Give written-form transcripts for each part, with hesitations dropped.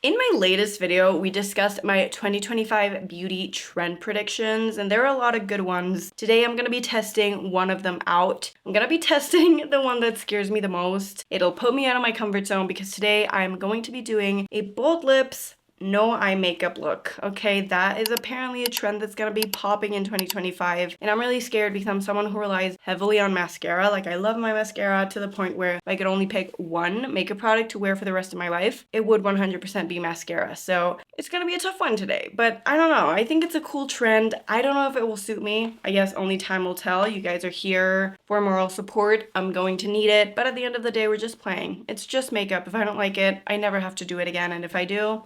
In my latest video, we discussed my 2025 beauty trend predictions, and there are a lot of good ones. Today, I'm gonna be testing one of them out. I'm gonna be testing the one that scares me the most. It'll put me out of my comfort zone because today I'm going to be doing a bold lips, no eye makeup look. Okay, that is apparently a trend that's gonna be popping in 2025, and I'm really scared because I'm someone who relies heavily on mascara. Like, I love my mascara to the point where if I could only pick one makeup product to wear for the rest of my life, it would 100% be mascara. So it's gonna be a tough one today, but I don't know. I think it's a cool trend. I don't know if it will suit me. I guess only time will tell. You guys are here for moral support. I'm going to need it, but at the end of the day, we're just playing. It's just makeup. If I don't like it, I never have to do it again, and if I do,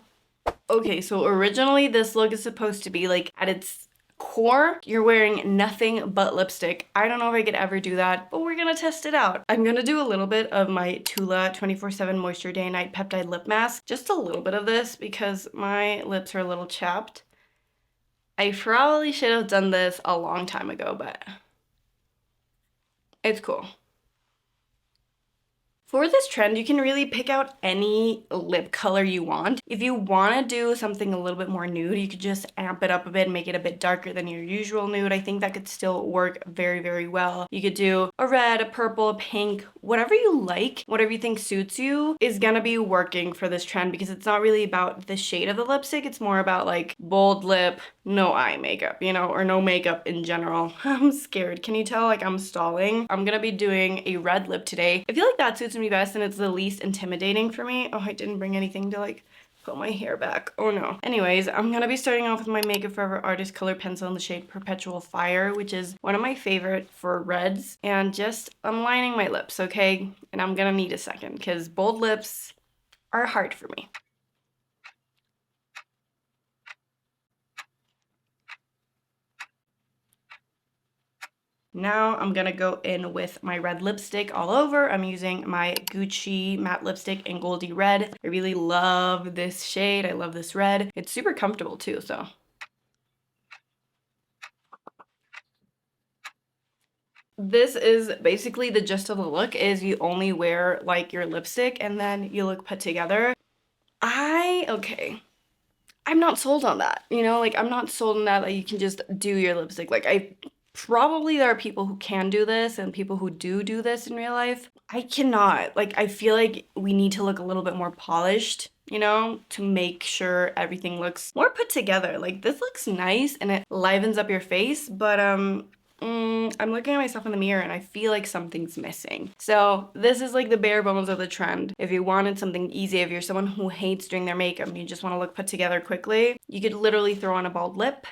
okay, so originally this look is supposed to be like at its core, you're wearing nothing but lipstick. I don't know if I could ever do that, but we're gonna test it out. I'm gonna do a little bit of my Tula 24/7 Moisture Day and Night Peptide Lip Mask. Just a little bit of this because my lips are a little chapped. I probably should have done this a long time ago, but it's cool. For this trend, you can really pick out any lip color you want. If you want to do something a little bit more nude, you could just amp it up a bit and make it a bit darker than your usual nude. I think that could still work very, very well. You could do a red, a purple, a pink, whatever you like, whatever you think suits you is gonna be working for this trend because it's not really about the shade of the lipstick. It's more about like bold lip, no eye makeup, you know, or no makeup in general. I'm scared. Can you tell like I'm stalling? I'm gonna be doing a red lip today. I feel like that suits me best and it's the least intimidating for me. Oh, I didn't bring anything to like put my hair back. Oh no. Anyways, I'm gonna be starting off with my Makeup Forever Artist Color Pencil in the shade Perpetual Fire, which is one of my favorite for reds. And just I'm lining my lips, okay? And I'm gonna need a second because bold lips are hard for me. Now I'm gonna go in with my red lipstick all over. I'm using my Gucci matte lipstick in Goldie Red. I really love this shade. I love this red. It's super comfortable too, so. This is basically the gist of the look is you only wear like your lipstick and then you look put together. Okay. I'm not sold on that, you know, like I'm not sold on that you can just do your lipstick. Like probably there are people who can do this and people who do this in real life. I cannot. Like I feel like we need to look a little bit more polished, you know, to make sure everything looks more put together. Like this looks nice and it livens up your face, but I'm looking at myself in the mirror and I feel like something's missing. So this is like the bare bones of the trend. If you wanted something easy, if you're someone who hates doing their makeup and you just want to look put together quickly, you could literally throw on a bald lip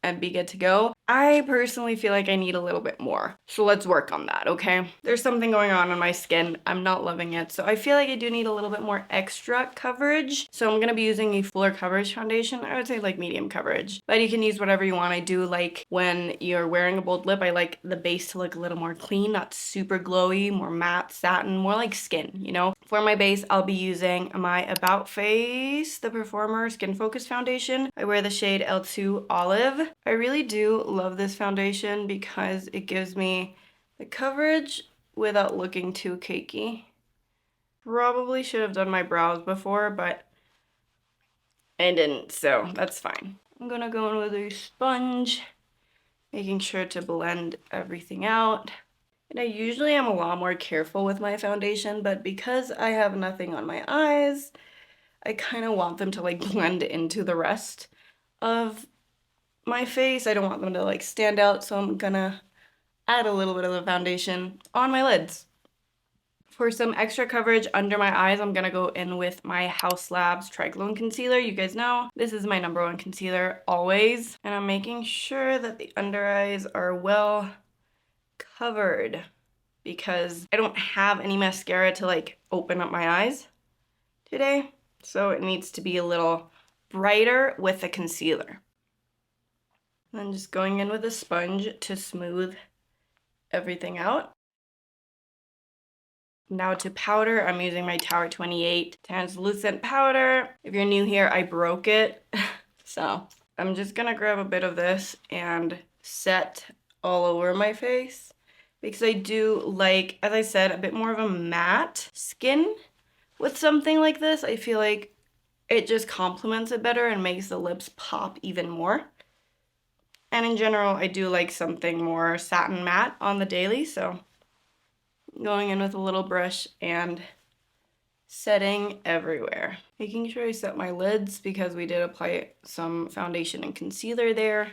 and be good to go. I personally feel like I need a little bit more. So let's work on that, okay? There's something going on my skin. I'm not loving it. So I feel like I do need a little bit more extra coverage. So I'm gonna be using a fuller coverage foundation. I would say like medium coverage, but you can use whatever you want. I do like when you're wearing a bold lip, I like the base to look a little more clean, not super glowy, more matte, satin, more like skin, you know? For my base, I'll be using my About Face, the Performer Skin Focus Foundation. I wear the shade L2 Olive. I really do love this foundation because it gives me the coverage without looking too cakey. Probably should have done my brows before, but I didn't, so that's fine. I'm gonna go in with a sponge, making sure to blend everything out. And I usually am a lot more careful with my foundation, but because I have nothing on my eyes, I kind of want them to like blend into the rest of my face. I don't want them to like stand out, so I'm gonna add a little bit of the foundation on my lids. For some extra coverage under my eyes, I'm gonna go in with my Haus Labs Triglow Concealer. You guys know this is my #1 concealer always, and I'm making sure that the under eyes are well covered because I don't have any mascara to like open up my eyes today, so it needs to be a little brighter with the concealer. And then just going in with a sponge to smooth everything out. Now to powder, I'm using my Tower 28 translucent powder. If you're new here, I broke it. So I'm just gonna grab a bit of this and set all over my face because I do like, as I said, a bit more of a matte skin with something like this. I feel like It just complements it better and makes the lips pop even more. And in general, I do like something more satin matte on the daily, so going in with a little brush and setting everywhere. Making sure I set my lids because we did apply some foundation and concealer there.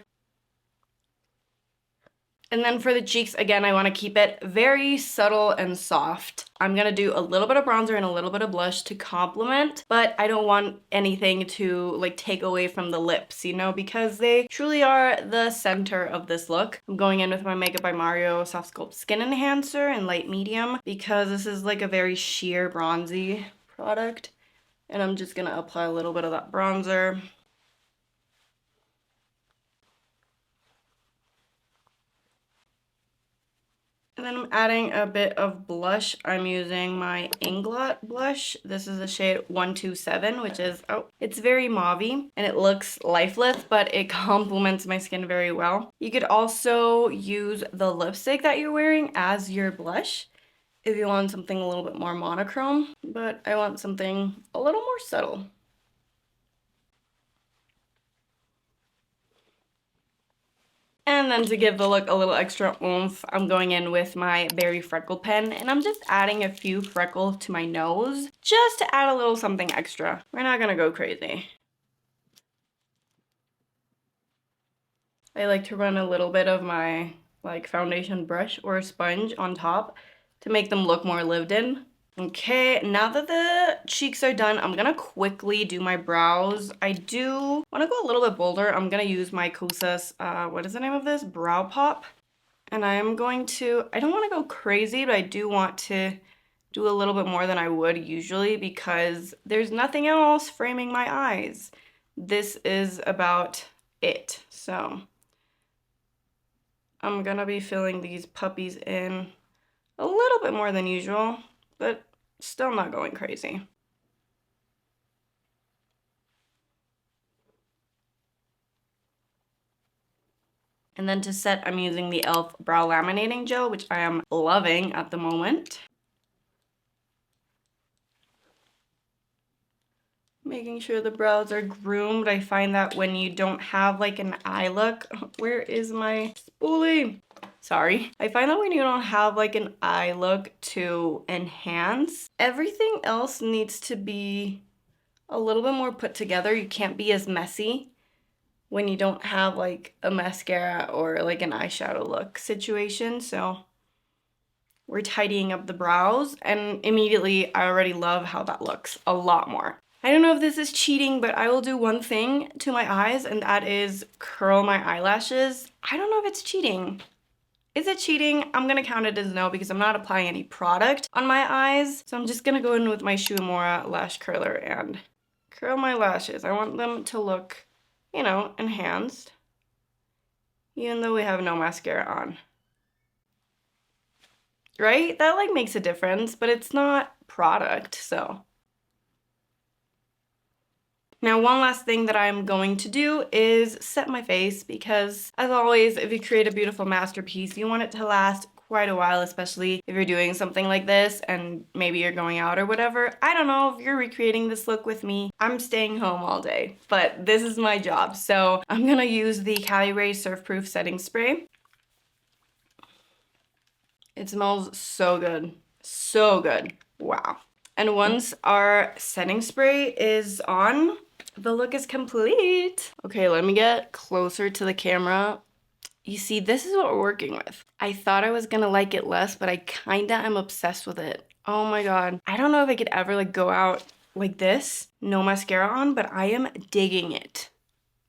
And then for the cheeks, again, I want to keep it very subtle and soft. I'm going to do a little bit of bronzer and a little bit of blush to complement, but I don't want anything to like take away from the lips, you know, because they truly are the center of this look. I'm going in with my Makeup by Mario Soft Sculpt Skin Enhancer in light medium because this is like a very sheer bronzy product. And I'm just going to apply a little bit of that bronzer. And then I'm adding a bit of blush. I'm using my Inglot blush. This is the shade 127, which is, oh, it's very mauvey and it looks lifeless, but it complements my skin very well. You could also use the lipstick that you're wearing as your blush if you want something a little bit more monochrome, but I want something a little more subtle. And then to give the look a little extra oomph, I'm going in with my Berry Freckle pen and I'm just adding a few freckles to my nose just to add a little something extra. We're not gonna go crazy. I like to run a little bit of my like foundation brush or sponge on top to make them look more lived in. Okay, now that the cheeks are done, I'm gonna quickly do my brows. I do wanna go a little bit bolder. I'm gonna use my Kosas, what is the name of this? Brow Pop. And I am going to, I don't wanna go crazy, but I do want to do a little bit more than I would usually because there's nothing else framing my eyes. This is about it. So I'm gonna be filling these puppies in a little bit more than usual, but still not going crazy. And then to set, I'm using the e.l.f. Brow Laminating Gel, which I am loving at the moment. Making sure the brows are groomed. I find that when you don't have like an eye look, where is my spoolie? Sorry. I find that when you don't have like an eye look to enhance, everything else needs to be a little bit more put together. You can't be as messy when you don't have like a mascara or like an eyeshadow look situation. So we're tidying up the brows and immediately I already love how that looks a lot more. I don't know if this is cheating, but I will do one thing to my eyes and that is curl my eyelashes. I don't know if it's cheating. Is it cheating? I'm gonna count it as no because I'm not applying any product on my eyes. So I'm just gonna go in with my Shu Uemura lash curler and curl my lashes. I want them to look, you know, enhanced, even though we have no mascara on. Right? That like makes a difference, but it's not product, so. Now, one last thing that I'm going to do is set my face because, as always, if you create a beautiful masterpiece, you want it to last quite a while, especially if you're doing something like this and maybe you're going out or whatever. I don't know if you're recreating this look with me. I'm staying home all day, but this is my job. So I'm gonna use the Caliray Surf Proof Setting Spray. It smells so good. So good. Wow. And once our setting spray is on, the look is complete. Okay, let me get closer to the camera. You see, this is what we're working with. I thought I was gonna like it less, but I kinda am obsessed with it. Oh my God. I don't know if I could ever like go out like this, no mascara on, but I am digging it.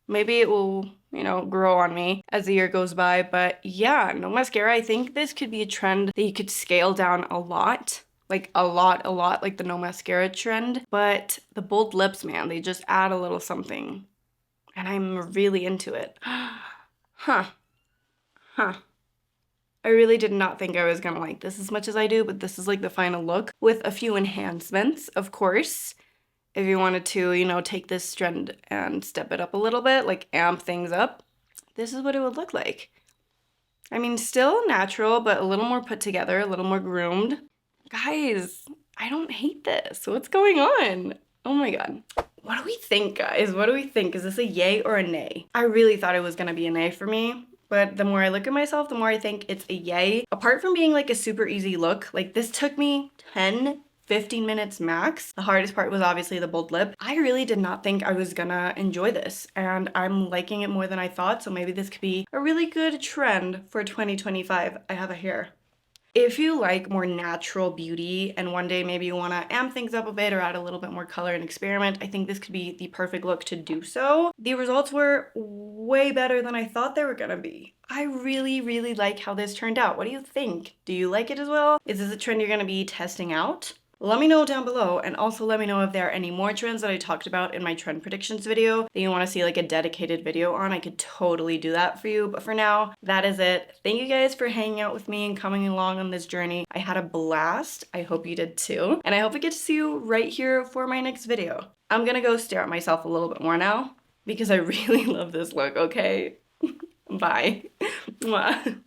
Maybe it will, you know, grow on me as the year goes by, but yeah, no mascara. I think this could be a trend that you could scale down a lot. Like a lot, like the no mascara trend. But the bold lips, man, they just add a little something. And I'm really into it. Huh. I really did not think I was gonna like this as much as I do, but this is like the final look with a few enhancements, of course. If you wanted to, you know, take this trend and step it up a little bit, like amp things up, this is what it would look like. I mean, still natural, but a little more put together, a little more groomed. Guys, I don't hate this. What's going on? Oh my God. What do we think, guys? What do we think? Is this a yay or a nay? I really thought it was gonna be a nay for me, but the more I look at myself, the more I think it's a yay. Apart from being like a super easy look, like this took me 10-15 minutes max. The hardest part was obviously the bold lip. I really did not think I was gonna enjoy this, and I'm liking it more than I thought, so maybe this could be a really good trend for 2025. I have a hair. If you like more natural beauty and one day maybe you want to amp things up a bit or add a little bit more color and experiment, I think this could be the perfect look to do so. The results were way better than I thought they were gonna be. I really, really like how this turned out. What do you think? Do you like it as well? Is this a trend you're gonna be testing out? Let me know down below, and also let me know if there are any more trends that I talked about in my trend predictions video that you want to see like a dedicated video on. I could totally do that for you, but for now, that is it. Thank you guys for hanging out with me and coming along on this journey. I had a blast. I hope you did too, and I hope I get to see you right here for my next video. I'm gonna go stare at myself a little bit more now because I really love this look, okay? Bye. Mwah.